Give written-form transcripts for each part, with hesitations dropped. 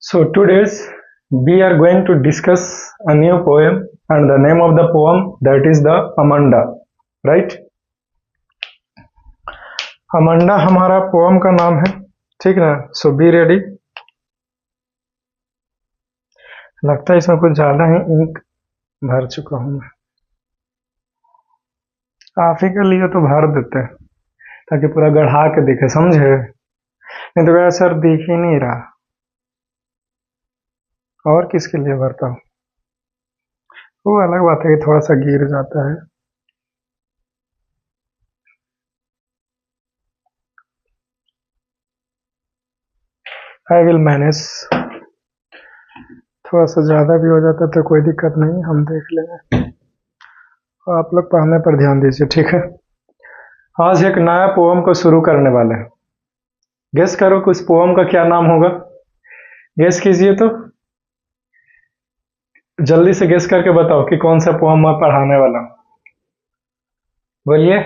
So today's we are going to discuss a new poem and the name of the poem that is the Amanda, right? Amanda हमारा pome का नाम है, ठीक ना? सो be ready. लगता है इसमें कुछ ज्यादा ही इंक भर चुका हूं मैं। आप ही के लिए तो भर देते हैं ताकि पूरा गढ़ा के दिखे, समझे? नहीं तो वैसे सर दिख ही नहीं रहा। और किसके लिए भरता हूँ वो अलग बात है कि थोड़ा सा गिर जाता है। I will manage. थोड़ा सा ज्यादा भी हो जाता तो कोई दिक्कत नहीं, हम देख लेंगे। आप लोग पढ़ने पर ध्यान दीजिए, ठीक है? आज एक नया पोम को शुरू करने वाले हैं। गेस करो कि उस पोम का क्या नाम होगा। गेस कीजिए तो, जल्दी से गेस करके बताओ कि कौन सा पोम मैं पढ़ाने वाला हूं। बोलिए।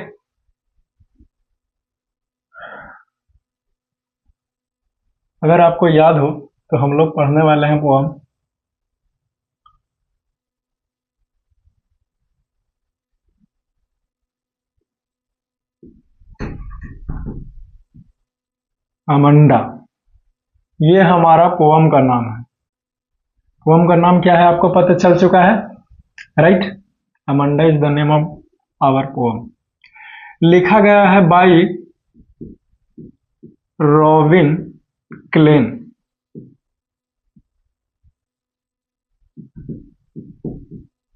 अगर आपको याद हो तो हम लोग पढ़ने वाले हैं पोम अमंडा। ये हमारा पोम का नाम है। पोम का नाम क्या है आपको पता चल चुका है, right? Amanda is the name of our poem. लिखा गया है by Robin Klein.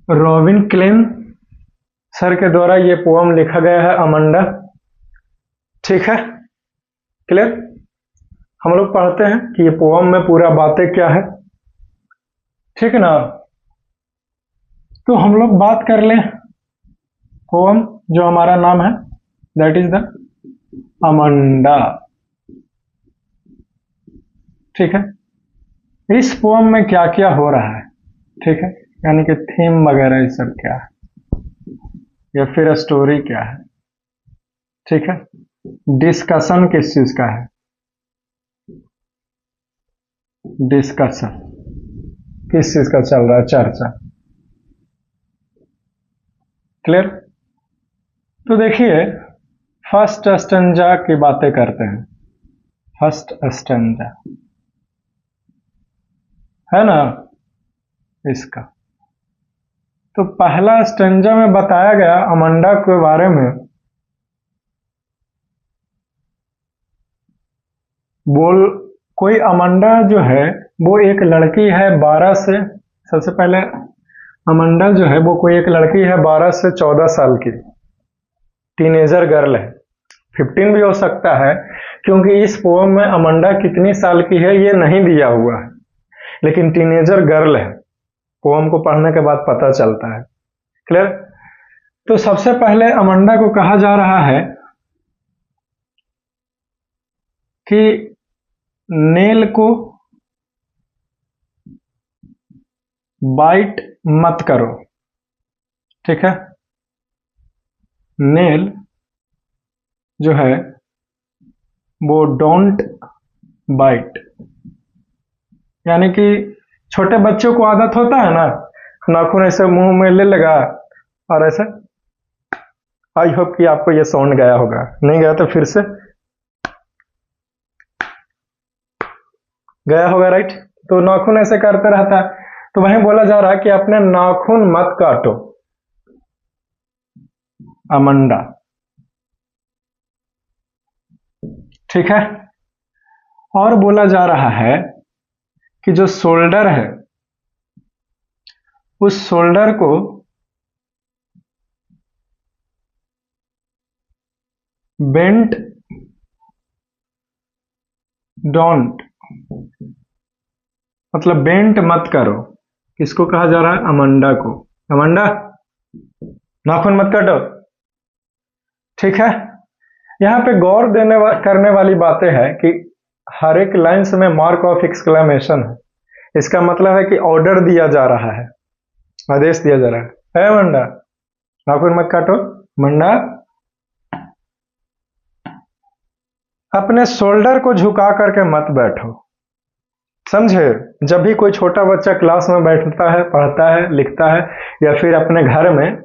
Robin Klein sir के द्वारा ये पोम लिखा गया है, अमंडा। ठीक है, क्लियर? हम लोग पढ़ते हैं कि ये पोम में पूरा बातें क्या है, ठीक है ना? तो हम लोग बात कर लें पोम जो हमारा नाम है, दैट इज द अमंडा। ठीक है, इस पोम में क्या क्या हो रहा है, ठीक है? यानी कि थीम वगैरह ये सब क्या है या फिर स्टोरी क्या है, ठीक है? डिस्कशन किस चीज का है? डिस्कशन किस चीज का चल रहा है, चर्चा। क्लियर? तो देखिए, फर्स्ट स्टेंजा की बातें करते हैं। फर्स्ट स्टेंजा है ना इसका। तो पहला स्टेंजा में बताया गया अमंडा के बारे में, कोई अमंडा जो है वो एक लड़की है 12 से, सबसे पहले अमंडा जो है वो कोई एक लड़की है 12 से 14 साल की, टीनेजर गर्ल है। 15 भी हो सकता है, क्योंकि इस पोम में अमंडा कितनी साल की है ये नहीं दिया हुआ है, लेकिन टीनेजर गर्ल है। पोम को पढ़ने के बाद पता चलता है। क्लियर? तो सबसे पहले अमंडा को कहा जा रहा है कि नेल को बाइट मत करो, ठीक है? नेल जो है वो डोंट बाइट, यानी कि छोटे बच्चों को आदत होता है ना, नाखून ऐसे मुंह में ले लगा और ऐसे। आई होप कि आपको ये साउंड गया होगा, नहीं गया तो फिर से गया होगा, राइट? तो नाखून ऐसे करते रहता है, तो वहीं बोला जा रहा है कि अपने नाखून मत काटो अमंडा, ठीक है? और बोला जा रहा है कि जो शोल्डर है उस शोल्डर को बेंट डोंट, मतलब बेंट मत करो। किसको कहा जा रहा है? अमंडा को। अमंडा नाखून मत काटो, ठीक है? यहां पे गौर करने वाली बातें है कि हर एक लाइन्स में मार्क ऑफ एक्सक्लेमेशन है। इसका मतलब है कि ऑर्डर दिया जा रहा है, आदेश दिया जा रहा है। अमंडा नाखून मत काटो, अमंडा अपने शोल्डर को झुका करके मत बैठो, समझे? जब भी कोई छोटा बच्चा क्लास में बैठता है, पढ़ता है, लिखता है या फिर अपने घर में,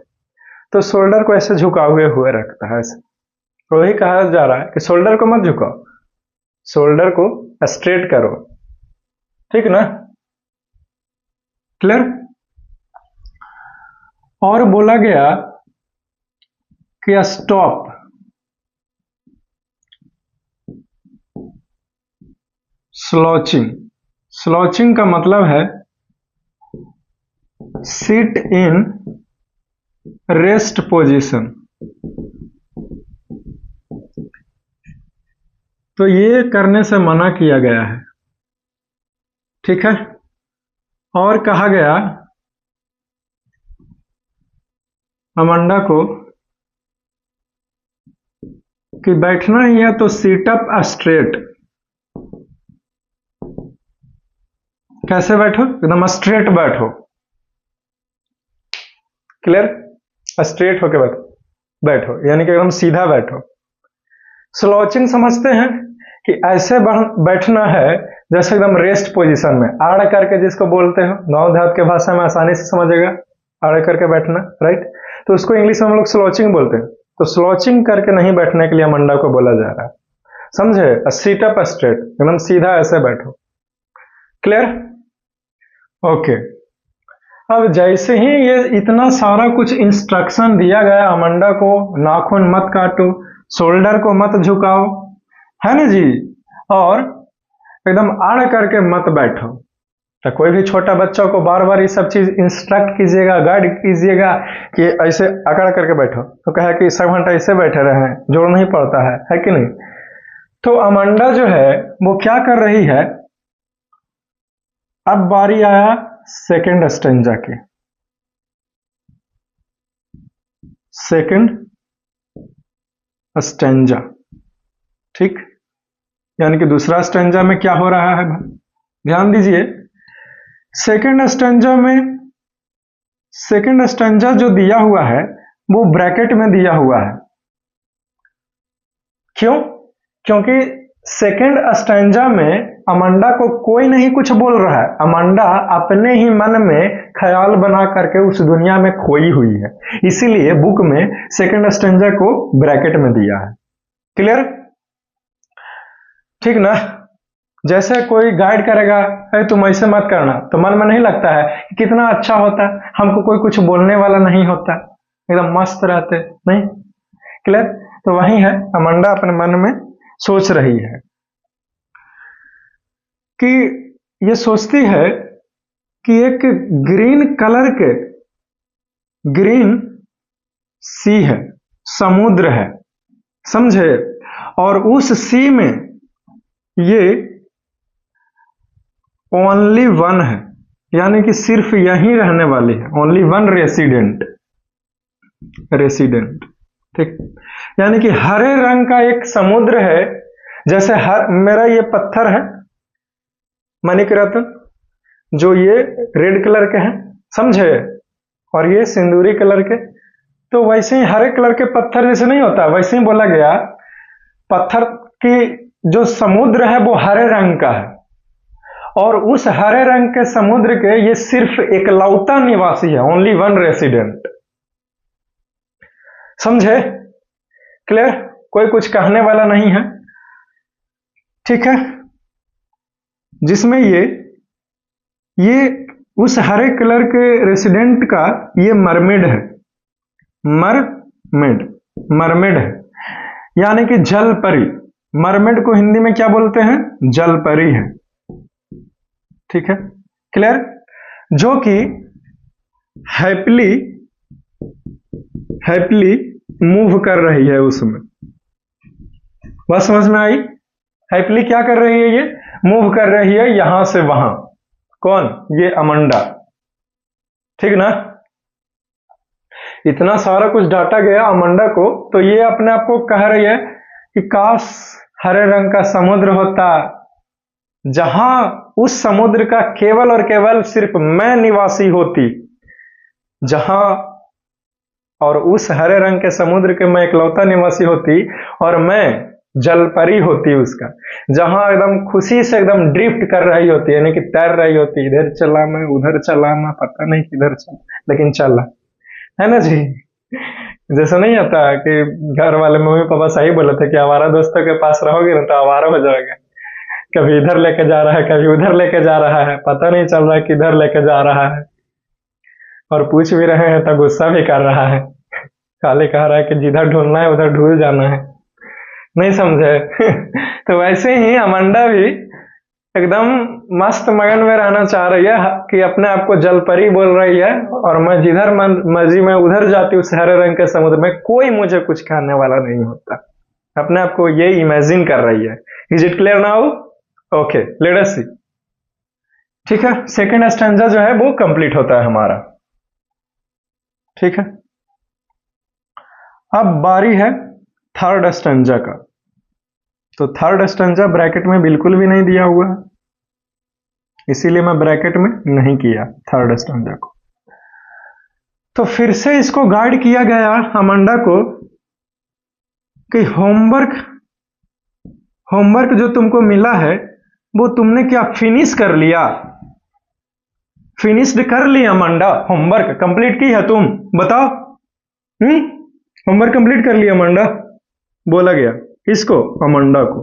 तो शोल्डर को ऐसे झुकाए हुए रखता है ऐसे। तो वही कहा जा रहा है कि शोल्डर को मत झुकाओ, शोल्डर को स्ट्रेट करो, ठीक ना? क्लियर? और बोला गया कि स्टॉप स्लॉचिंग। स्लॉचिंग का मतलब है सिट इन रेस्ट पोजीशन। तो ये करने से मना किया गया है, ठीक है? और कहा गया अमांडा को कि बैठना ही है तो सीट अप स्ट्रेट। कैसे बैठो? एकदम स्ट्रेट बैठो। क्लियर? स्ट्रेट होके बैठो, बैठो यानी कि एकदम सीधा बैठो। स्लॉचिंग समझते हैं कि ऐसे बैठना है जैसे एकदम रेस्ट पोजीशन में, आड़ करके जिसको बोलते हो, गांव देहात के भाषा में आसानी से समझेगा, आड़ करके बैठना, राइट? तो उसको इंग्लिश में हम लोग स्लॉचिंग बोलते हैं। तो स्लॉचिंग करके नहीं बैठने के लिए अमांडा को बोला जा रहा है, समझे? सीट अप स्ट्रेट, एकदम सीधा ऐसे बैठो। क्लियर? ओके। अब जैसे ही ये इतना सारा कुछ इंस्ट्रक्शन दिया गया अमांडा को, नाखून मत काटो, शोल्डर को मत झुकाओ, है ना जी, और एकदम आड़ करके मत बैठो। तो कोई भी छोटा बच्चा को बार बार ये सब चीज इंस्ट्रक्ट कीजिएगा, गाइड कीजिएगा कि ऐसे अकड़ करके बैठो, तो कहे कि 7 घंटा ऐसे बैठे रहे, जोड़ नहीं पड़ता है कि नहीं? तो अमांडा जो है वो क्या कर रही है, अब बारी आया सेकंड स्टेंजा की। सेकंड स्टेंजा, ठीक? यानी कि दूसरा स्टेंजा में क्या हो रहा है, ध्यान दीजिए। सेकंड स्टेंजा में, सेकंड स्टेंजा जो दिया हुआ है वो ब्रैकेट में दिया हुआ है। क्यों? क्योंकि सेकंड स्टेंजा में अमांडा को कोई नहीं कुछ बोल रहा है, अमांडा अपने ही मन में ख्याल बना करके उस दुनिया में खोई हुई है, इसीलिए बुक में सेकंड स्टेंजा को ब्रैकेट में दिया है। क्लियर? ठीक ना? जैसे कोई गाइड करेगा, तुम ऐसे मत करना, तो मन में नहीं लगता है कि कितना अच्छा होता, हमको कोई कुछ बोलने वाला नहीं होता, एकदम मस्त रहते, नहीं? क्लियर? तो वही है, अमांडा अपने मन में सोच रही है कि ये सोचती है कि एक ग्रीन कलर के, ग्रीन सी है, समुद्र है, समझे? और उस सी में ये ओनली वन है, यानी कि सिर्फ यहीं रहने वाली है, ओनली वन रेसिडेंट, रेसिडेंट, ठीक? यानी कि हरे रंग का एक समुद्र है, जैसे मेरा ये पत्थर है मणिक रत्न, जो ये रेड कलर के हैं, समझे? और ये सिंदूरी कलर के, तो वैसे ही हरे कलर के पत्थर जैसे नहीं होता, वैसे ही बोला गया पत्थर की जो समुद्र है वो हरे रंग का है, और उस हरे रंग के समुद्र के ये सिर्फ एकलौता निवासी है, ओनली वन रेसिडेंट, समझे? क्लियर? कोई कुछ कहने वाला नहीं है, ठीक है? जिसमें ये उस हरे कलर के रेसिडेंट का ये मरमेड है, मरमेड, मरमेड है, यानी कि जल परी। मरमेड को हिंदी में क्या बोलते हैं? जल परी है, ठीक है? क्लियर? जो कि हैप्पीली मूव कर रही है उसमें, बात समझ में आई? हैप्पीली क्या कर रही है? ये मूव कर रही है यहां से वहां। कौन? ये अमांडा, ठीक ना? इतना सारा कुछ डाटा गया अमांडा को, तो ये अपने आप को कह रही है कि काश हरे रंग का समुद्र होता, जहां उस समुद्र का केवल और केवल सिर्फ मैं निवासी होती, जहां और उस हरे रंग के समुद्र के मैं इकलौता निवासी होती, और मैं जलपरी होती है उसका, जहां एकदम खुशी से एकदम ड्रिफ्ट कर रही होती है, यानी कि तैर रही होती है, इधर चला मैं उधर चला मैं, पता नहीं किधर चला, लेकिन चला, है ना जी। जैसा नहीं आता कि घर वाले मम्मी पापा सही बोले थे कि आवारा दोस्तों के पास रहोगे ना तो आवारा हो जाओगे, कभी इधर लेके जा रहा है कभी उधर लेके जा रहा है, पता नहीं चल रहा है किधर लेके जा रहा है, और पूछ भी रहे हैं तो गुस्सा भी कर रहा है, खाली कह रहा है कि जिधर ढूंढना है उधर ढूंढ जाना है, नहीं समझे। तो वैसे ही अमांडा भी एकदम मस्त मगन में रहना चाह रही है कि अपने आप को जलपरी बोल रही है, और मैं जिधर मर्जी में उधर जाती हूँ हरे रंग के समुद्र में, कोई मुझे कुछ खाने वाला नहीं होता, अपने आप को ये इमेजिन कर रही है। Is it clear now? Okay, let us see. ठीक है, सेकंड स्टैंजा जो है वो कंप्लीट होता है हमारा। ठीक है, अब बारी है थर्ड स्टैंजा का। तो थर्ड स्टैंजा ब्रैकेट में बिल्कुल भी नहीं दिया हुआ है, इसीलिए मैं ब्रैकेट में नहीं किया थर्ड स्टैंजा को। तो फिर से इसको गाइड किया गया अमांडा को कि होमवर्क जो तुमको मिला है वो तुमने क्या फिनिश कर लिया? फिनिश्ड कर लिया अमांडा? होमवर्क कंप्लीट की है तुम? बताओ। होमवर्क कंप्लीट कर लिया अमांडा? बोला गया इसको, अमांडा को।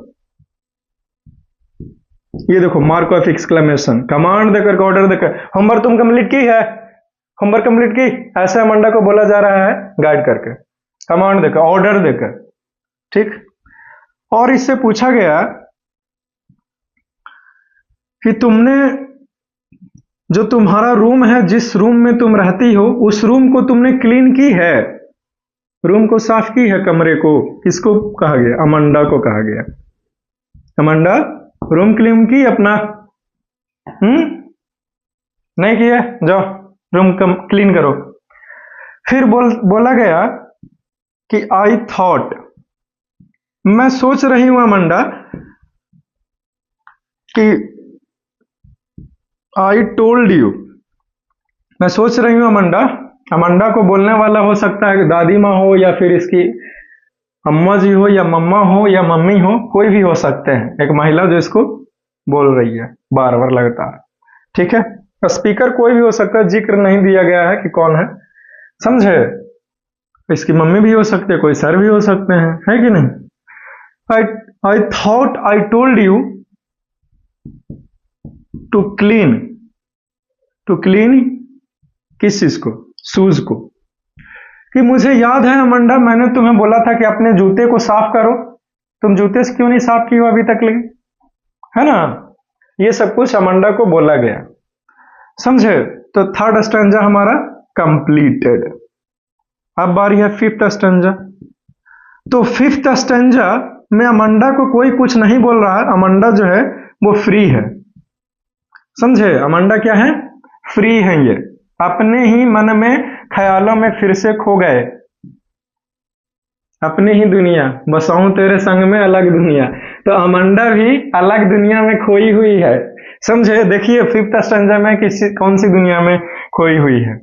ये देखो मार्क ऑफ एक्सक्लेमेशन, कमांड देकर, ऑर्डर देकर, होमवर्क तुम कंप्लीट की है, होमवर्क कंप्लीट की, ऐसे अमांडा को बोला जा रहा है गाइड करके, कमांड देकर, ऑर्डर देकर। ठीक, और इससे पूछा गया कि तुमने जो तुम्हारा रूम है, जिस रूम में तुम रहती हो, उस रूम को तुमने क्लीन की है, रूम को साफ की है, कमरे को? किसको कहा गया? अमांडा को कहा गया। अमांडा रूम क्लीन की अपना? नहीं किया, जाओ रूम क्लीन करो। फिर बोला गया कि आई थॉट, मैं सोच रही हूं अमांडा कि आई टोल्ड यू, मैं सोच रही हूं अमांडा, अमांडा को बोलने वाला हो सकता है दादी माँ हो, या फिर इसकी अम्मा जी हो, या मम्मा हो, या मम्मी हो, कोई भी हो सकते हैं, एक महिला जो इसको बोल रही है बार बार लगातार। ठीक है, स्पीकर कोई भी हो सकता है, जिक्र नहीं दिया गया है कि कौन है, समझे? इसकी मम्मी भी हो सकते हैं, कोई सर भी हो सकते हैं, है कि नहीं? I thought I told you to clean, to clean किस चीज को? शूज को। कि मुझे याद है अमांडा, मैंने तुम्हें बोला था कि अपने जूते को साफ करो, तुम जूते से क्यों नहीं साफ की हो अभी तक ले, है ना? ये सब कुछ अमांडा को बोला गया, समझे? तो थर्ड स्टैंजा हमारा कंप्लीटेड। अब बारी है फिफ्थ स्टैंजा। तो फिफ्थ स्टैंजा में अमांडा को कोई कुछ नहीं बोल रहा है, अमांडा जो है वो फ्री है, समझे? अमांडा क्या है? फ्री है, ये अपने ही मन में ख्यालों में फिर से खो गए, अपनी ही दुनिया, बसाऊं तेरे संग में अलग दुनिया। तो अमांडा भी अलग दुनिया में खोई हुई है, समझे? देखिए फिफ्थ स्टैंजा में कौन सी दुनिया में खोई हुई है।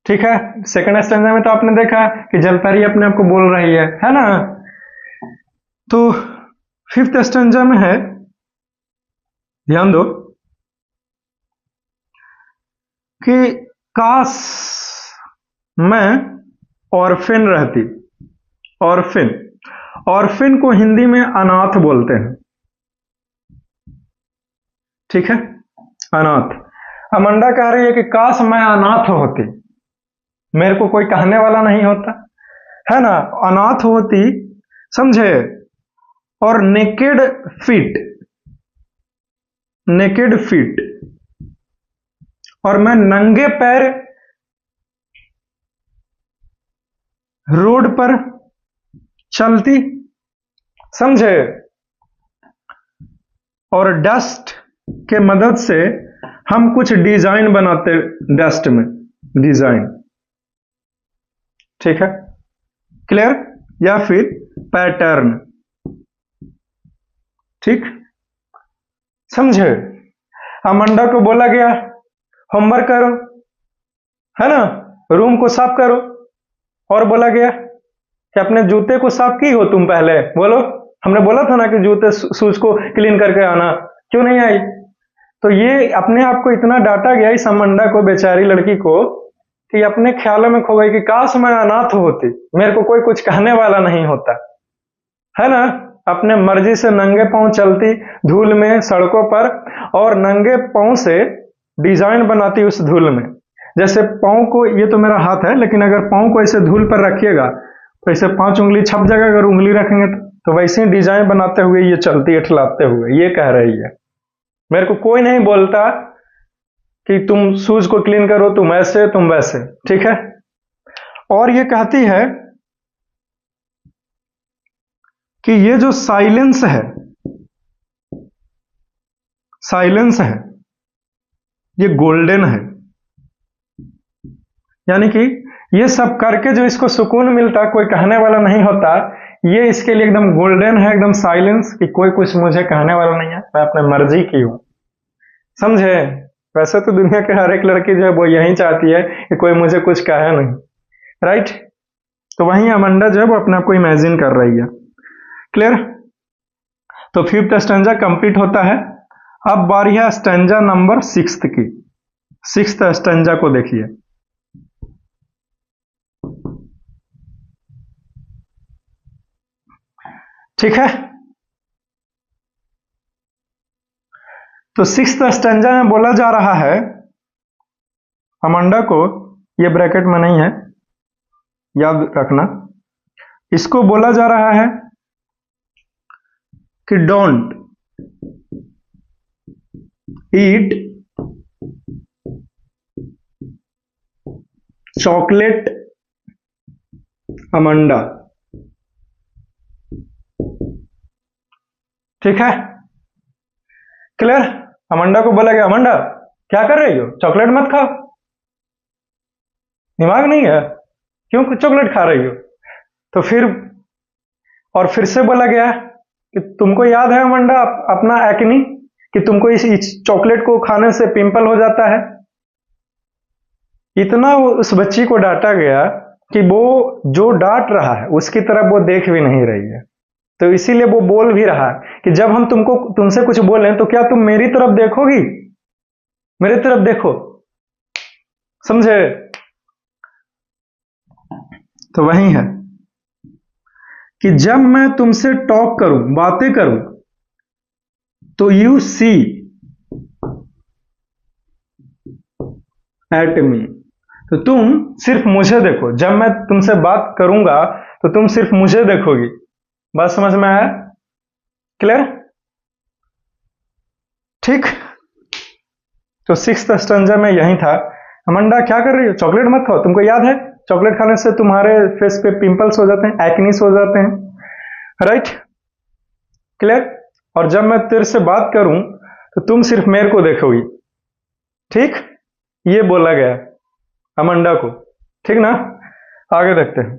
ठीक है, सेकंड स्टैंजा में तो आपने देखा कि जलपरी अपने आप को बोल रही है ना? तो फिफ्थ स्टैंजा में है, ध्यान दो कि काश मैं ऑर्फिन रहती। ऑर्फिन, ऑर्फिन को हिंदी में अनाथ बोलते हैं, ठीक है, अनाथ। अमांडा कह रही है कि काश मैं अनाथ होती, मेरे को कोई कहने वाला नहीं होता, है ना? अनाथ होती, समझे? और नेकेड फीट, नेकेड फीट, और मैं नंगे पैर रोड पर चलती, समझे? और डस्ट के मदद से हम कुछ डिजाइन बनाते, डस्ट में डिजाइन, ठीक है, क्लियर? या फिर पैटर्न, ठीक, समझे? अमांडा को बोला गया होमवर्क करो, है ना, रूम को साफ करो, और बोला गया कि अपने जूते को साफ की हो तुम पहले, बोलो, हमने बोला था ना कि जूते शूज को क्लीन करके आना, क्यों नहीं आई? तो ये अपने आप को इतना डांटा गया इस अमंडा को, बेचारी लड़की को, कि अपने ख्यालों में खो गई कि काश मैं अनाथ होती, मेरे को कोई कुछ कहने वाला नहीं होता, है ना। अपने मर्जी से नंगे पांव चलती धूल में सड़कों पर, और नंगे पांव से डिजाइन बनाती उस धूल में। जैसे पांव को, ये तो मेरा हाथ है, लेकिन अगर पांव को ऐसे धूल पर रखिएगा तो ऐसे 5 उंगली छप जाएगा, अगर उंगली रखेंगे तो वैसे ही डिजाइन बनाते हुए ये चलती है, ठिलाते हुए। ये कह रही है मेरे को कोई नहीं बोलता कि तुम शूज को क्लीन करो, तुम ऐसे तुम वैसे, ठीक है। और ये कहती है कि ये जो साइलेंस है, साइलेंस है, ये गोल्डन है। यानी कि ये सब करके जो इसको सुकून मिलता, कोई कहने वाला नहीं होता, ये इसके लिए एकदम गोल्डन है, एकदम साइलेंस, कि कोई कुछ मुझे कहने वाला नहीं है, मैं अपने मर्जी की हूं। समझे? वैसे तो दुनिया के हर एक लड़की जो है वो यही चाहती है कि कोई मुझे कुछ कहे नहीं, राइट। तो वहीं अमंडा जो है वो अपने आप को इमेजिन कर रही है। क्लियर? तो 5th स्टैंजा कंप्लीट होता है। अब बारी है स्टैंजा नंबर 6 की। 6th स्टैंजा को देखिए। ठीक है, तो 6th स्टैंजा में बोला जा रहा है अमंडा को, ये ब्रैकेट में नहीं है, याद रखना, इसको बोला जा रहा है कि डोंट ईट चॉकलेट अमंडा। ठीक है, क्लियर? अमंडा को बोला गया, अमंडा क्या कर रही हो, चॉकलेट मत खाओ, दिमाग नहीं है, क्यों चॉकलेट खा रही हो? तो फिर से बोला गया कि तुमको याद है अमंडा अपना एक्नी, कि तुमको इस चॉकलेट को खाने से पिंपल हो जाता है। इतना उस बच्ची को डांटा गया कि वो जो डांट रहा है उसकी तरफ वो देख भी नहीं रही है। तो इसीलिए वो बोल भी रहा है कि जब हम तुमसे कुछ बोलें तो क्या तुम मेरी तरफ देखोगी, मेरी तरफ देखो, समझे? तो वही है कि जब मैं तुमसे टॉक करूं, बातें करूं, तो यू सी एट मी, तो तुम सिर्फ मुझे देखो। जब मैं तुमसे बात करूंगा तो तुम सिर्फ मुझे देखोगी। बात समझ में आया? क्लियर? ठीक। तो 6th स्टैंजा में यही था, अमंडा क्या कर रही हो, चॉकलेट मत खाओ, तुमको याद है चॉकलेट खाने से तुम्हारे फेस पे पिंपल्स हो जाते हैं, एक्नीस हो जाते हैं, राइट? क्लियर? और जब मैं तेरे से बात करूं तो तुम सिर्फ मेरे को देखोगी। ठीक, ये बोला गया अमंडा को, ठीक ना? आगे देखते हैं।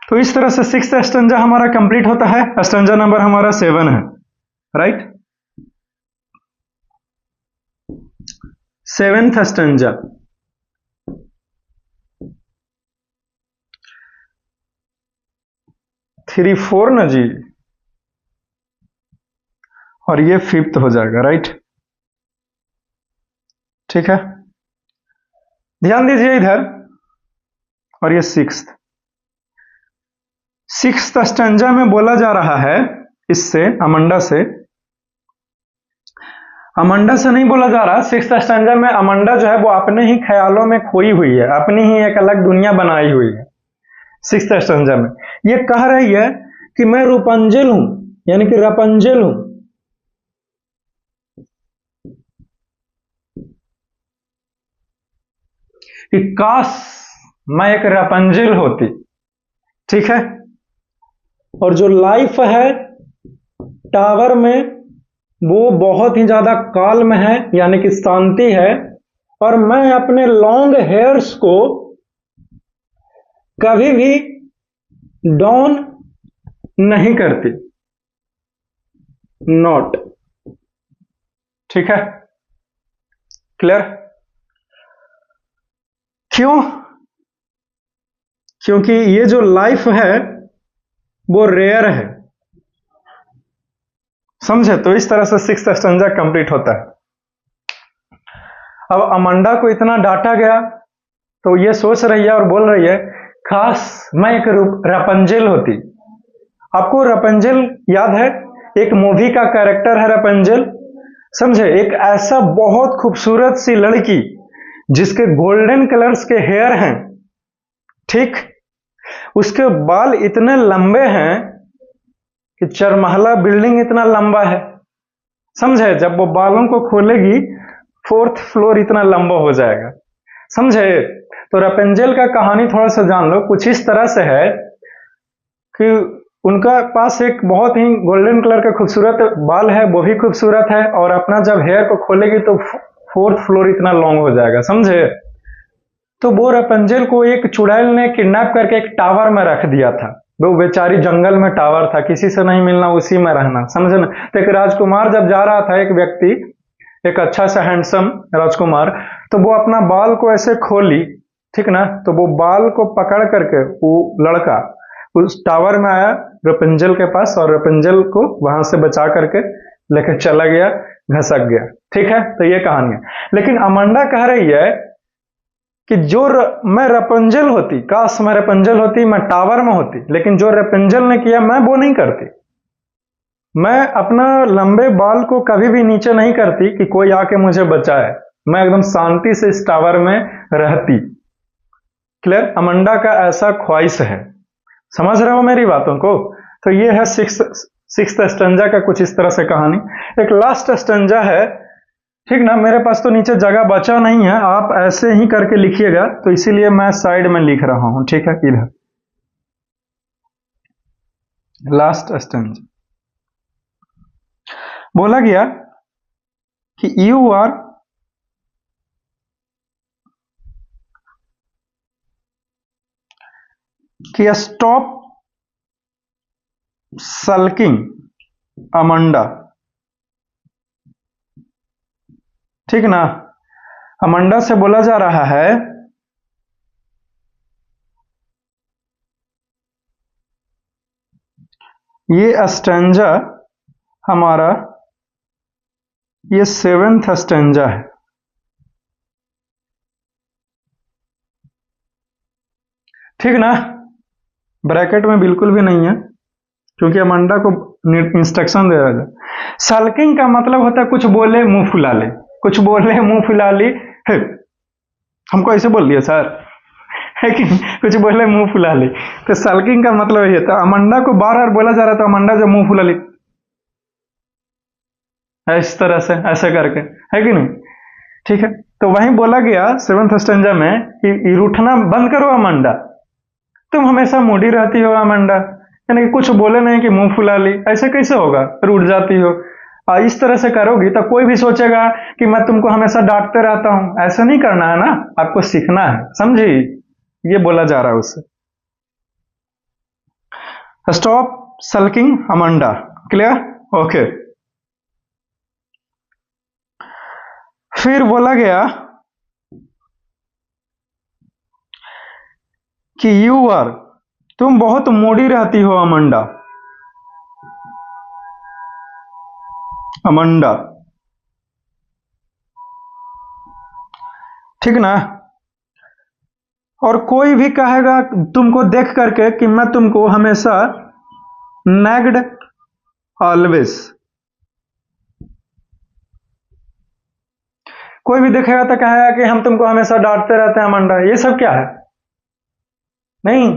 तो इस तरह से 6th स्टैंजा हमारा कंप्लीट होता है। स्टैंजा नंबर हमारा 7 है, राइट? 7th स्टैंजा, थ्री 4 ना जी, और ये 5th हो जाएगा, राइट? ठीक है, ध्यान दीजिए इधर, और ये 6th स्टैंजा में बोला जा रहा है इससे, अमंडा से नहीं बोला जा रहा। 6th स्टैंजा में अमंडा जो है वो अपने ही ख्यालों में खोई हुई है, अपनी ही एक अलग दुनिया बनाई हुई है। 6th स्टैंजा में ये कह रही है कि मैं रूपंजल हूं, यानी कि रपंजल हूं। कि काश मैं एक रपंजल होती, ठीक है। और जो लाइफ है टावर में वो बहुत ही ज्यादा काल्म है, यानी कि शांति है, और मैं अपने लॉन्ग हेयर्स को कभी भी डाउन नहीं करती, नॉट। ठीक है, क्लियर? क्यों? क्योंकि ये जो लाइफ है वो रेयर है, समझे? तो इस तरह से सिक्स्थ स्टैंजा कंप्लीट होता है। अब अमांडा को इतना डांटा गया तो ये सोच रही है और बोल रही है, काश मैं एक रपंजेल होती। आपको रपंजेल याद है? एक मूवी का कैरेक्टर है रपंजेल, समझे? एक ऐसा बहुत खूबसूरत सी लड़की जिसके गोल्डन कलर्स के हेयर हैं, ठीक, उसके बाल इतने लंबे हैं कि चरमहला बिल्डिंग इतना लंबा है, समझे? जब वो बालों को खोलेगी 4th फ्लोर इतना लंबा हो जाएगा, समझे? तो रपेंजल का कहानी थोड़ा सा जान लो। कुछ इस तरह से है कि उनका पास एक बहुत ही गोल्डन कलर का खूबसूरत बाल है, वो भी खूबसूरत है, और अपना जब हेयर को खोलेगी तो 4th फ्लोर इतना लॉन्ग हो जाएगा, समझे? तो वो रपेंजल को एक चुड़ैल ने किडनैप करके एक टावर में रख दिया था। वो बेचारी जंगल में टावर था, किसी से नहीं मिलना, उसी में रहना, समझे ना? तो एक राजकुमार जब जा रहा था, एक व्यक्ति, एक अच्छा सा हैंडसम राजकुमार, तो वो अपना बाल को ऐसे खोली, ठीक ना? तो वो बाल को पकड़ करके वो लड़का उस टावर में आया रपेंजल के पास, और रपेंजल को वहां से बचा करके लेकर चला गया, घसक गया, ठीक है? तो ये कहानी है। लेकिन अमांडा कह रही है कि मैं रपेंजल होती, काश मैं रपेंजल होती, मैं टावर में होती, लेकिन जो रपेंजल ने किया मैं वो नहीं करती। मैं अपना लंबे बाल को कभी भी नीचे नहीं करती कि कोई आके मुझे बचाए, मैं एकदम शांति से इस टावर में रहती। क्लियर? अमांडा का ऐसा ख्वाहिश है। समझ रहे हो मेरी बातों को? तो ये है सिक्स्थ स्टैंजा का कुछ इस तरह से कहानी। एक लास्ट स्टैंजा है, ठीक ना? मेरे पास तो नीचे जगह बचा नहीं है, आप ऐसे ही करके लिखिएगा, तो इसीलिए मैं साइड में लिख रहा हूं, ठीक है? इधर लास्ट स्टैंजा बोला गया कि यू आर कि स्टॉप सल्किंग अमांडा, ठीक ना? अमांडा से बोला जा रहा है ये स्टैंजा हमारा, ये 7th स्टैंजा है, ठीक ना? ब्रैकेट में बिल्कुल भी नहीं है, क्योंकि अमांडा को इंस्ट्रक्शन दे रहा है। सल्किंग का मतलब होता है कुछ बोले मुंह फुला ले, कुछ बोले मुंह फुला ली, हमको ऐसे बोल दिया सर, है कि कुछ बोले मुंह फुला ली, तो सल्किंग का मतलब ये था। अमांडा को बार बार बोला जा रहा था, अमांडा जो मुंह फुला ली इस तरह से, ऐसे करके, है कि नहीं? ठीक है, तो वहीं बोला गया 7th स्टैंजा में कि रूठना बंद करो अमांडा, तुम हमेशा मूडी रहती हो अमांडा, यानी कि कुछ बोले नहीं कि मुंह फुला ली, ऐसे कैसे होगा? रूठ जाती हो। इस तरह से करोगी तो कोई भी सोचेगा कि मैं तुमको हमेशा डांटते रहता हूं, ऐसा नहीं करना है ना, आपको सीखना है, समझी? ये बोला जा रहा है उससे। Stop sulking Amanda, clear? Okay. फिर बोला गया कि यू आर, तुम बहुत मूडी रहती हो अमांडा, अमांडा, ठीक ना? और कोई भी कहेगा तुमको देख करके कि मैं तुमको हमेशा नैग्ड ऑलवेज, कोई भी देखेगा तो कहेगा कि हम तुमको हमेशा डांटते रहते हैं अमांडा, ये सब क्या है? नहीं,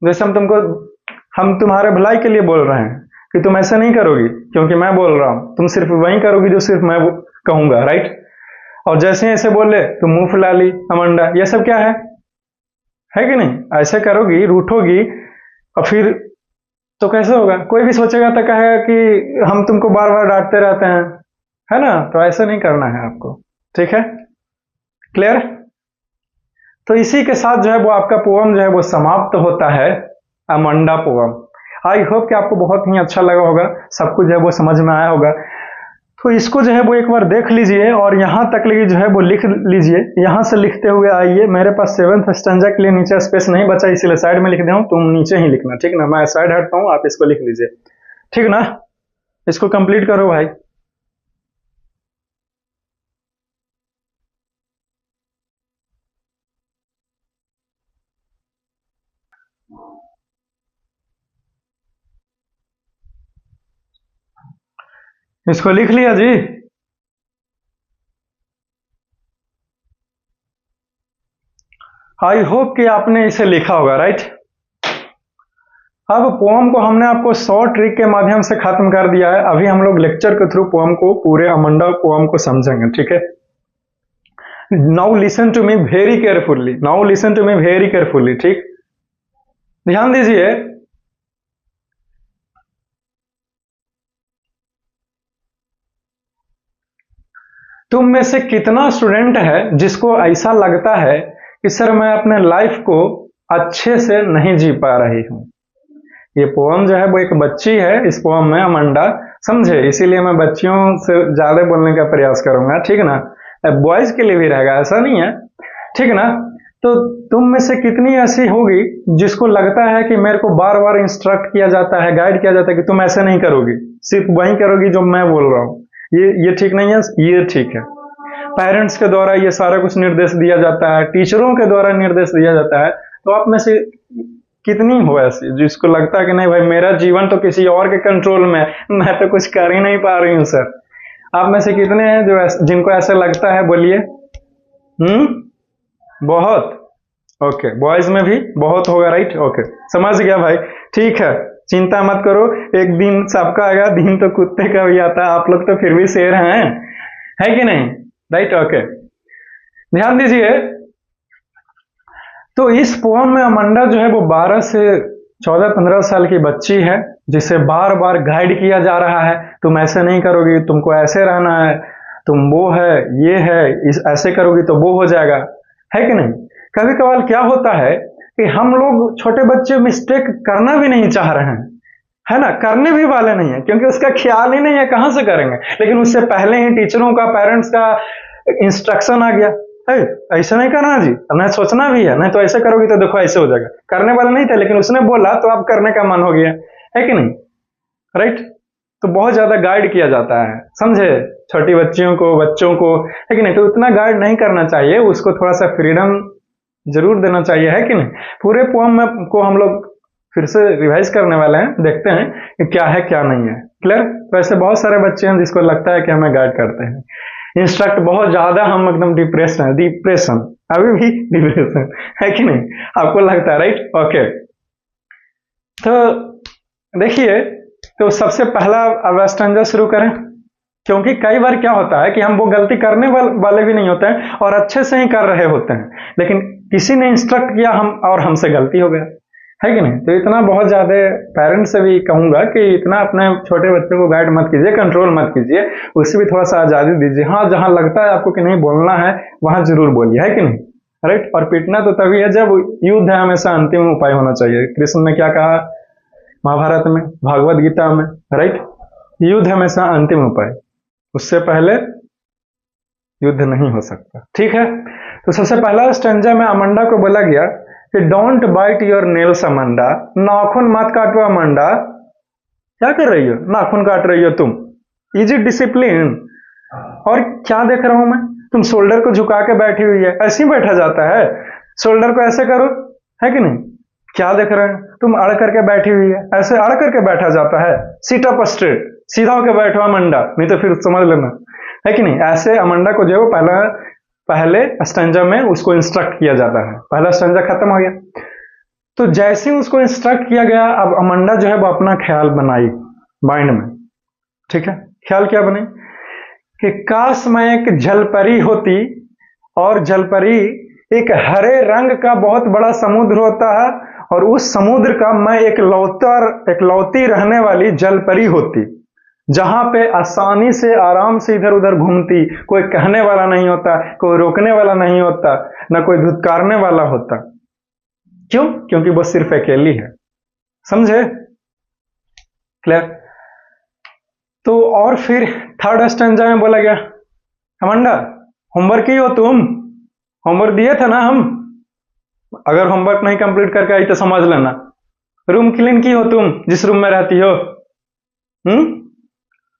जैसे हम तुम्हारे भलाई के लिए बोल रहे हैं कि तुम ऐसा नहीं करोगी क्योंकि मैं बोल रहा हूं, तुम सिर्फ वही करोगी जो सिर्फ मैं कहूंगा, राइट? और जैसे ऐसे बोले तुम मुंह फुला ली अमांडा, ये सब क्या है कि नहीं? ऐसे करोगी, रूठोगी, और फिर तो कैसे होगा? कोई भी सोचेगा तो कहेगा कि हम तुमको बार बार डांटते रहते हैं, है ना? तो ऐसा नहीं करना है आपको, ठीक है? क्लियर? तो इसी के साथ जो है वो आपका पोएम जो है वो समाप्त होता है, अमांडा पोएम। आई होप कि आपको बहुत ही अच्छा लगा होगा, सब कुछ जो है वो समझ में आया होगा। तो इसको जो है वो एक बार देख लीजिए और यहां तक लगी जो है वो लिख लीजिए। यहां से लिखते हुए आइए, मेरे पास 7th स्टैंजा के लिए नीचे स्पेस नहीं बचा, इसीलिए साइड में लिख दिया हूं, तुम नीचे ही लिखना, ठीक ना? मैं साइड हटता हूं, आप इसको लिख लीजिए, ठीक ना? इसको कंप्लीट करो भाई। इसको लिख लिया जी? आई होप कि आपने इसे लिखा होगा, राइट। अब पोम को हमने आपको 100 ट्रिक के माध्यम से खत्म कर दिया है। अभी हम लोग लेक्चर के थ्रू पोम को, पूरे अमंडा पोम को समझेंगे, ठीक है। Now listen to me very carefully, now listen to me very carefully, ठीक। ध्यान दीजिए। तुम में से कितना स्टूडेंट है जिसको ऐसा लगता है कि सर मैं अपने लाइफ को अच्छे से नहीं जी पा रही हूं। ये पोम जो है वो एक बच्ची है, इस पोम में अमंडा, समझे, इसीलिए मैं बच्चियों से ज्यादा बोलने का प्रयास करूंगा, ठीक ना। बॉयज के लिए भी रहेगा, ऐसा नहीं है, ठीक ना। तो तुम में से कितनी ऐसी होगी जिसको लगता है कि मेरे को बार बार इंस्ट्रक्ट किया जाता है, गाइड किया जाता है कि तुम ऐसे नहीं करोगी, सिर्फ वही करोगी जो मैं बोल रहा हूँ, ये ठीक नहीं है, ये ठीक है। पेरेंट्स के द्वारा ये सारा कुछ निर्देश दिया जाता है, टीचरों के द्वारा निर्देश दिया जाता है। तो आप में से कितनी हो ऐसी जिसको लगता है कि नहीं भाई मेरा जीवन तो किसी और के कंट्रोल में, मैं तो कुछ कर ही नहीं पा रही हूँ सर। आप में से कितने हैं जो जिनको ऐसा लगता है, बोलिए। बहुत। ओके, बॉयज में भी बहुत होगा, राइट। ओके, समझ गया भाई, ठीक है, चिंता मत करो, एक दिन सबका आएगा, दिन तो कुत्ते का भी आता है। आप लोग तो फिर भी शेर हैं, है कि नहीं, राइट। ओके, ध्यान दीजिए। तो इस पोम में अमंडा जो है वो 12 से 14-15 साल की बच्ची है, जिसे बार बार गाइड किया जा रहा है, तुम ऐसे नहीं करोगी, तुमको ऐसे रहना है, तुम वो है, ये है, ऐसे करोगी तो वो हो जाएगा, है कि नहीं। कभी कभार क्या होता है कि हम लोग छोटे बच्चे मिस्टेक करना भी नहीं चाह रहे हैं, है ना, करने भी वाले नहीं है, क्योंकि उसका ख्याल ही नहीं है, कहां से करेंगे। लेकिन उससे पहले ही टीचरों का, पेरेंट्स का इंस्ट्रक्शन आ गया, ऐसा नहीं करना जी, नहीं सोचना भी है, नहीं तो ऐसे करोगे तो देखो ऐसे हो जाएगा। करने वाला नहीं था, लेकिन उसने बोला तो अब करने का मन हो गया, है कि नहीं, राइट। तो बहुत ज्यादा गाइड किया जाता है, समझे, छोटी बच्चियों को, बच्चों को, है कि नहीं। तो उतना गाइड नहीं करना चाहिए, उसको थोड़ा सा फ्रीडम जरूर देना चाहिए, है कि नहीं। पूरे पोएम में को हम लोग फिर से रिवाइज करने वाले हैं, देखते हैं कि क्या है क्या नहीं है, क्लियर। तो ऐसे बहुत सारे बच्चे हैं जिसको लगता है कि हमें गाइड करते हैं, इंस्ट्रक्ट बहुत ज्यादा, हम एकदम डिप्रेशन है, डिप्रेशन, अभी भी डिप्रेशन, है कि नहीं, आपको लगता है, राइट। ओके, तो देखिए, तो सबसे पहला अब स्टैंजा शुरू करें, क्योंकि कई बार क्या होता है कि हम वो गलती करने वाले भी नहीं होते हैं और अच्छे से ही कर रहे होते हैं, लेकिन किसी ने इंस्ट्रक्ट किया हम और हमसे गलती हो गया, है कि नहीं। तो इतना बहुत ज्यादा पेरेंट्स से भी कहूंगा कि इतना अपने छोटे बच्चे को गाइड मत कीजिए, कंट्रोल मत कीजिए, उसे भी थोड़ा सा आजादी दीजिए। हाँ, जहां लगता है आपको कि नहीं बोलना है वहां जरूर बोलिए, है कि नहीं, राइट। और पीटना तो तभी है जब युद्ध है, हमेशा अंतिम उपाय होना चाहिए। कृष्ण ने क्या कहा महाभारत में, भागवत गीता में, राइट, युद्ध हमेशा अंतिम उपाय, उससे पहले युद्ध नहीं हो सकता, ठीक है। तो सबसे पहला स्टेंजा में अमंडा को बोला गया कि don't bite your nails Amanda, नाखून मत काटो अमंडा। क्या कर रही हो, नाखून काट रही हो तुम, इज इट डिसिप्लिन। और क्या देख रहा हूं मैं, तुम शोल्डर को झुका के बैठी हुई है, ऐसे ही बैठा जाता है, शोल्डर को ऐसे करो, है कि नहीं। क्या देख रहे हैं, तुम अड़ करके बैठी हुई है, ऐसे अड़ करके बैठा जाता है, सीट अप स्ट्रेट, सीधा होकर बैठो अमंडा, नहीं तो फिर समझ लेना, है कि नहीं। ऐसे अमंडा को जो है पहले स्टेंजा में उसको इंस्ट्रक्ट किया जाता है। पहला स्टेंजा खत्म हो गया, तो जैसे ही उसको इंस्ट्रक्ट किया गया, अब अमंडा जो है वो अपना ख्याल बनाई माइंड में, ठीक है। ख्याल क्या बने कि काश मैं एक जलपरी होती, और जलपरी एक हरे रंग का बहुत बड़ा समुद्र होता है, और उस समुद्र का मैं एक लौती रहने वाली जलपरी होती, जहां पे आसानी से आराम से इधर उधर घूमती, कोई कहने वाला नहीं होता, कोई रोकने वाला नहीं होता, ना कोई धुतकारने वाला होता। क्यों, क्योंकि वो सिर्फ अकेली है, समझे, क्लियर। तो और फिर थर्ड स्टेंजा में बोला गया अमंडा होमवर्क की हो तुम, होमवर्क दिए थे ना हम, अगर होमवर्क नहीं कंप्लीट करके आई तो समझ लेना। रूम क्लीन की हो तुम जिस रूम में रहती हो,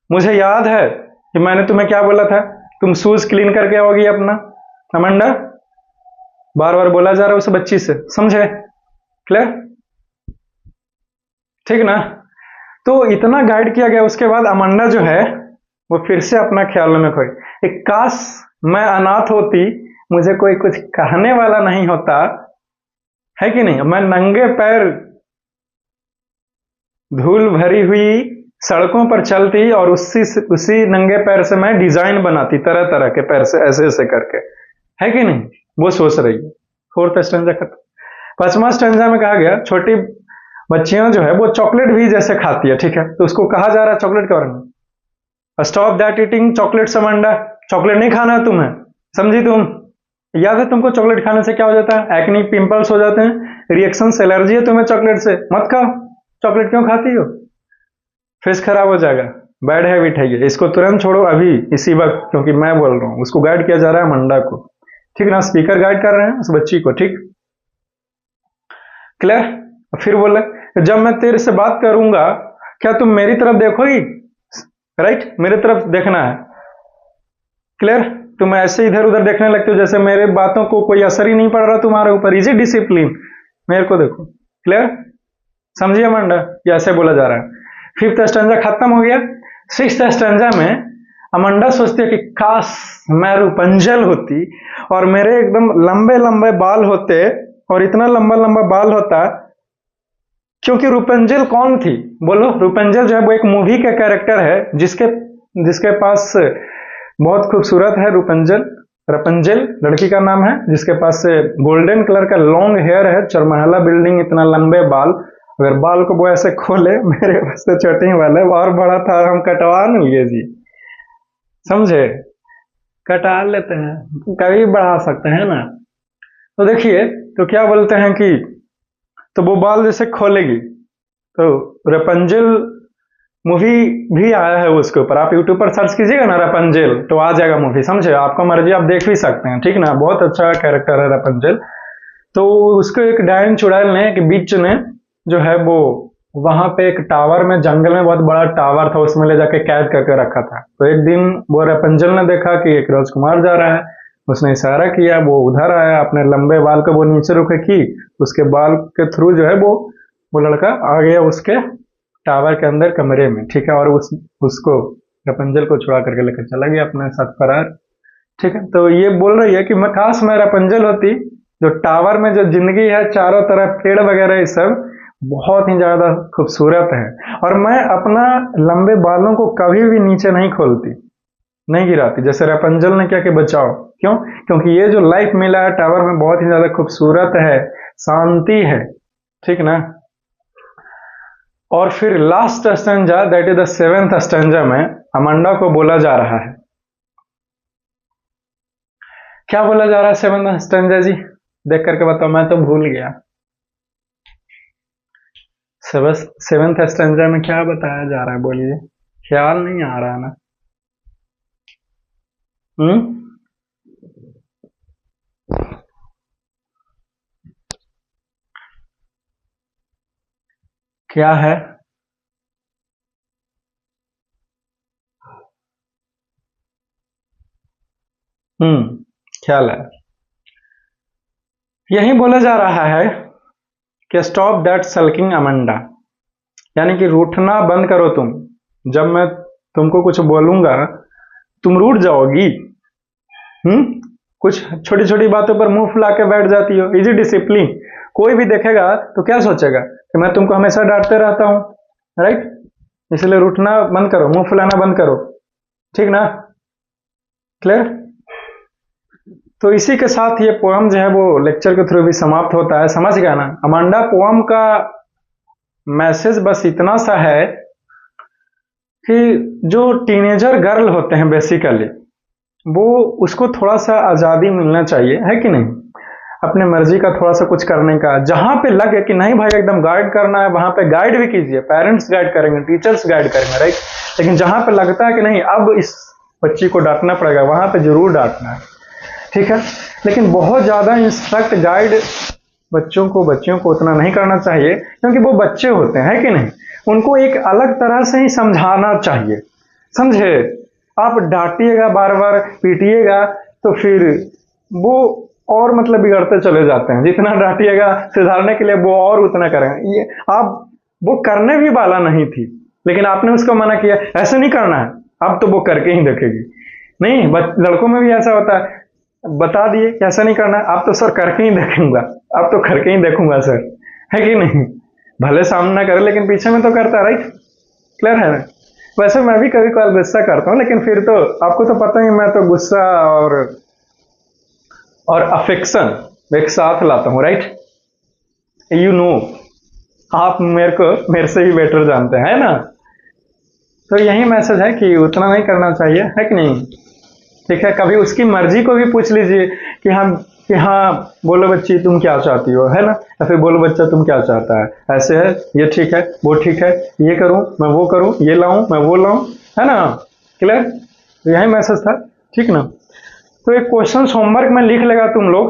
मुझे याद है कि मैंने तुम्हें क्या बोला था, तुम शूज क्लीन करके आओगी अपना, अमंडा। बार बार बोला जा रहा है उस बच्ची से, समझे? क्लियर? ठीक ना? तो इतना गाइड किया गया, उसके बाद अमंडा जो है वो फिर से अपना ख्याल में खोई। एक काश मैं अनाथ होती, मुझे कोई कुछ कहने वाला नहीं होता, है कि नहीं? मैं नंगे पैर धूल भरी हुई सड़कों पर चलती और उसी नंगे पैर से मैं डिजाइन बनाती, तरह तरह के पैर से ऐसे ऐसे करके, है कि नहीं? वो सोच रही है। फोर्थ स्टैंजा खत्म। पांचवा स्टैंजा में कहा गया छोटी बच्चियां जो है वो चॉकलेट भी जैसे खाती है, ठीक है? तो उसको कहा जा रहा है चॉकलेट के बारे में, stop that eating chocolate Amanda. Chocolate नहीं खाना है तुम्हें, समझी तुम? याद है तुमको चॉकलेट खाने से क्या हो जाता है? एक्ने, पिंपल्स हो जाते हैं, रिएक्शन, एलर्जी है तुम्हें चॉकलेट से, मत खाओ। चॉकलेट क्यों खाती हो? फेस खराब हो जाएगा, बैड हैबिट है ये, इसको तुरंत छोड़ो अभी इसी वक्त, क्योंकि मैं बोल रहा हूं। उसको गाइड किया जा रहा है अमंडा को, ठीक ना? स्पीकर गाइड कर रहे हैं उस बच्ची को, ठीक? क्लियर? फिर बोले जब मैं तेरे से बात करूंगा क्या तुम मेरी तरफ देखोगी? राइट, मेरी तरफ देखना है। क्लियर? तुम ऐसे इधर उधर देखने लगते हो जैसे मेरे बातों को कोई असर ही नहीं पड़ रहा तुम्हारे ऊपर। इजी डिसिप्लिन, मेरे को देखो। क्लियर? समझिए अमंडा, ये ऐसे बोला जा रहा है। फिफ्थ स्टैंजा खत्म हो गया। सिक्स्थ स्टैंजा में अमंडा सोचती है कि काश मैं रूपंजल होती और मेरे एकदम लंबे लंबे बाल होते, और इतना लंबा लंबा बाल होता, क्योंकि रूपंजल कौन थी? बोलो। रूपंजल जो है वो एक मूवी का कैरेक्टर है जिसके पास बहुत खूबसूरत है रूपंजल, रपंजल लड़की का नाम है, जिसके पास से गोल्डन कलर का लॉन्ग हेयर है, चरमहला बिल्डिंग, इतना लंबे बाल। अगर बाल को वो ऐसे खोले, मेरे पास तो छोटे ही वाले, और बड़ा था हम कटवा न लिए जी, समझे? कटा लेते हैं, कभी बढ़ा सकते हैं ना। तो देखिए, तो क्या बोलते हैं कि तो वो बाल जैसे खोलेगी, तो रपंजल मूवी भी आया है उसके ऊपर, आप यूट्यूब पर सर्च कीजिएगा ना रपंजल, तो आ जाएगा मूवी, समझे? आपका मर्जी, आप देख भी सकते हैं, ठीक ना? बहुत अच्छा कैरेक्टर है रपंजल। तो उसको एक डायन चुड़ैल ने, एक बिच ने जो है वो वहां पे एक टावर में, जंगल में बहुत बड़ा टावर था, उसमें ले जाके कैद करके रखा था। तो एक दिन वो रपंजल ने देखा कि एक राजकुमार जा रहा है, उसने इशारा किया, वो उधर आया, अपने लंबे बाल को वो नीचे रुके की, उसके बाल के थ्रू जो है वो लड़का आ गया उसके टावर के अंदर कमरे में, ठीक है? और उसको रपंजल को छुड़ा करके लेकर चला गया अपने साथ फरार, ठीक है? तो ये बोल रही है कि मैं काश मैं रपंजल होती, जो टावर में जो जिंदगी है, चारों तरफ पेड़ वगैरह, ये सब बहुत ही ज्यादा खूबसूरत है, और मैं अपना लंबे बालों को कभी भी नीचे नहीं खोलती, नहीं गिराती, जैसे रपंजल ने क्या कि बचाओ। क्यों? क्योंकि ये जो लाइफ मिला है टावर में बहुत ही ज्यादा खूबसूरत है, शांति है, ठीक ना? और फिर last stanza, that is the seventh stanza में अमंडा को बोला जा रहा है, क्या बोला जा रहा है सेवेंथ स्टैंजा जी? देख करके बताओ, मैं तो भूल गया। सेवेंथ स्टैंजा में क्या बताया जा रहा है, बोलिए, ख्याल नहीं आ रहा है ना? क्या है? ख्याल है, यही बोला जा रहा है कि स्टॉप दैट सल्किंग अमंडा, यानी कि रूठना बंद करो तुम। जब मैं तुमको कुछ बोलूंगा तुम रूठ जाओगी। कुछ छोटी छोटी बातों पर मुंह फुला के बैठ जाती हो। इजी डिसिप्लिन, कोई भी देखेगा तो क्या सोचेगा कि मैं तुमको हमेशा डांटते रहता हूं, राइट? इसलिए रूठना बंद करो, मुंह फुलाना बंद करो, ठीक ना? क्लियर? तो इसी के साथ ये पोएम जो है वो लेक्चर के थ्रू भी समाप्त होता है, समझ गया ना? अमांडा पोएम का मैसेज बस इतना सा है कि जो टीनेजर गर्ल होते हैं बेसिकली, वो उसको थोड़ा सा आजादी मिलना चाहिए, है कि नहीं? अपने मर्जी का थोड़ा सा कुछ करने का। जहां पे लगे कि नहीं भाई एकदम गाइड करना है, वहां पे गाइड भी कीजिए, पेरेंट्स गाइड करेंगे, टीचर्स गाइड करेंगे, राइट? लेकिन जहां पे लगता है कि नहीं अब इस बच्ची को डांटना पड़ेगा, वहां पे जरूर डांटना है, ठीक है? लेकिन बहुत ज्यादा इंस्ट्रक्ट गाइड बच्चों को उतना नहीं करना चाहिए, क्योंकि वो बच्चे होते हैं, है कि नहीं? उनको एक अलग तरह से ही समझाना चाहिए, समझे? आप डांटिएगा, बार बार पीटिएगा, तो फिर वो और मतलब बिगड़ते चले जाते हैं। जितना डांटिएगा सुधारने के लिए, वो और उतना करेंगे। ये आप, वो करने भी वाला नहीं थी, लेकिन आपने उसको मना किया, ऐसे नहीं करना है, अब तो वो करके ही देखेगी। नहीं, लड़कों में भी ऐसा होता है, बता दिए कि ऐसा नहीं करना, आप तो सर करके ही देखूंगा, अब तो करके ही देखूंगा सर, है कि नहीं? भले सामने ना करे, लेकिन पीछे में तो करता, राइट? क्लियर है ना? वैसे मैं भी कभी कभार गुस्सा करता हूँ, लेकिन फिर तो आपको तो पता ही, मैं तो गुस्सा और अफेक्शन एक साथ लाता हूँ, राइट? यू नो, आप मेरे से ही बेटर जानते हैं, है ना? तो यही मैसेज है कि उतना नहीं करना चाहिए, है कि नहीं? ठीक है, कभी उसकी मर्जी को भी पूछ लीजिए कि हाँ बोलो बच्ची तुम क्या चाहती हो, है ना? या फिर बोलो बच्चा तुम क्या चाहता है, ऐसे है, ये ठीक है, वो ठीक है, ये करूं मैं, वो करूं, ये लाऊं मैं, वो लाऊं, है ना? क्लियर? तो यही मैसेज था, ठीक ना? तो एक क्वेश्चन होमवर्क में लिख लेगा तुम लोग,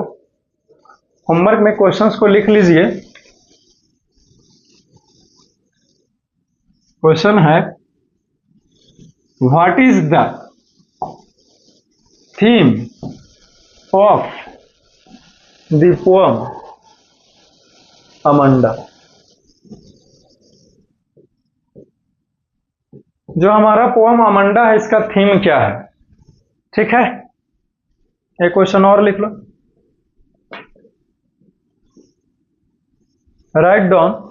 होमवर्क में क्वेश्चंस को लिख लीजिए। क्वेश्चन है, what is the theme of the poem Amanda? जो हमारा पोएम अमंडा है, इसका थीम क्या है? ठीक है, एक क्वेश्चन और लिख लो। Write down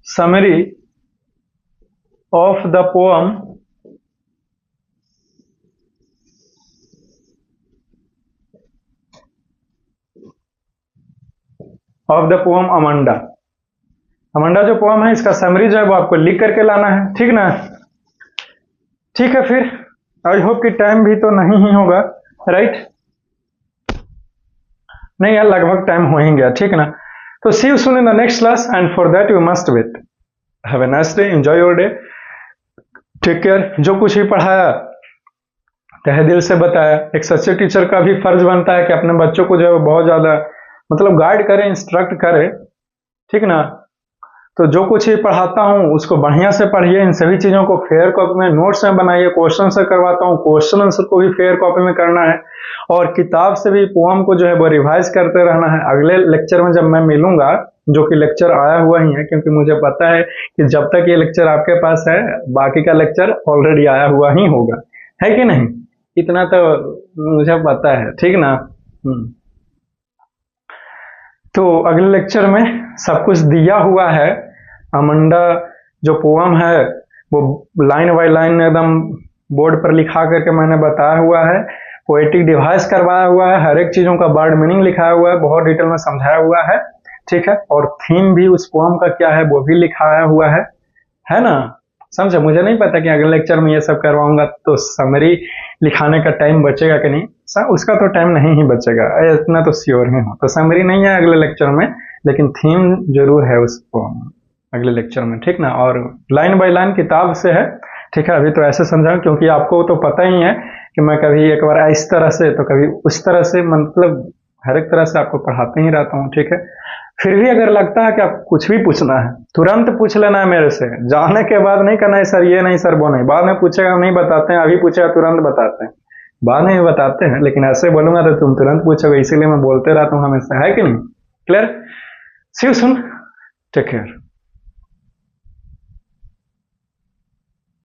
summary of the poem of the poem Amanda. Amanda जो पोएम है, इसका समरी जो है वो आपको लिख करके लाना है, ठीक ना? ठीक है, फिर आई होप कि टाइम भी तो नहीं ही होगा, राइट? नहीं यार, लगभग टाइम हो ही गया, ठीक ना? तो see you soon in the next class, and for that you must wait. Have a nice day, enjoy your day, take care. जो कुछ भी पढ़ाया तहे दिल से बताया। एक सच्चे टीचर का भी फर्ज बनता है कि अपने बच्चों को जो है बहुत ज्यादा मतलब गाइड करे, इंस्ट्रक्ट करे, ठीक ना? तो जो कुछ ही पढ़ाता हूँ उसको बढ़िया से पढ़िए, इन सभी चीजों को फेयर कॉपी में नोट्स में बनाइए। क्वेश्चन से करवाता हूँ, क्वेश्चन आंसर को भी फेयर कॉपी में करना है, और किताब से भी पोएम को जो है वो रिवाइज करते रहना है। अगले लेक्चर में जब मैं मिलूंगा, जो कि लेक्चर आया हुआ ही है, क्योंकि मुझे पता है कि जब तक ये लेक्चर आपके पास है, बाकी का लेक्चर ऑलरेडी आया हुआ ही होगा, है कि नहीं? इतना तो मुझे पता है, ठीक ना? तो अगले लेक्चर में सब कुछ दिया हुआ है। अमंडा जो पोएम है वो लाइन बाय लाइन एकदम बोर्ड पर लिखा करके मैंने बताया हुआ है। पोएटिक डिवाइस करवाया हुआ है, हर एक चीजों का वर्ड मीनिंग लिखाया हुआ है, बहुत डिटेल में समझाया हुआ है, ठीक है? और थीम भी उस पोएम का क्या है वो भी लिखाया हुआ है ना? समझे? मुझे नहीं पता कि अगले लेक्चर में ये सब करवाऊंगा तो समरी लिखाने का टाइम बचेगा कि नहीं। उसका तो टाइम नहीं ही बचेगा, इतना तो श्योर ही हूँ। तो समरी नहीं है अगले लेक्चर में, लेकिन थीम जरूर है उस पोएम अगले लेक्चर में, ठीक ना? और लाइन बाय लाइन किताब से है, ठीक है? अभी तो ऐसे समझा, क्योंकि आपको तो पता ही है कि मैं कभी एक बार इस तरह से तो कभी उस तरह से, मतलब हर एक तरह से आपको पढ़ाते ही रहता हूँ, ठीक है? फिर भी अगर लगता है कि आप कुछ भी पूछना है, तुरंत पूछ लेना है मेरे से। जाने के बाद नहीं करना है सर ये नहीं, सर वो नहीं। बाद में पूछेगा नहीं बताते हैं, अभी पूछेगा तुरंत बताते हैं। बाद में बताते हैं, लेकिन ऐसे बोलूंगा तो तुम तुरंत पूछोगे, इसीलिए मैं बोलते रहता हूँ हमेशा, है कि नहीं? Clear? See you soon, take care.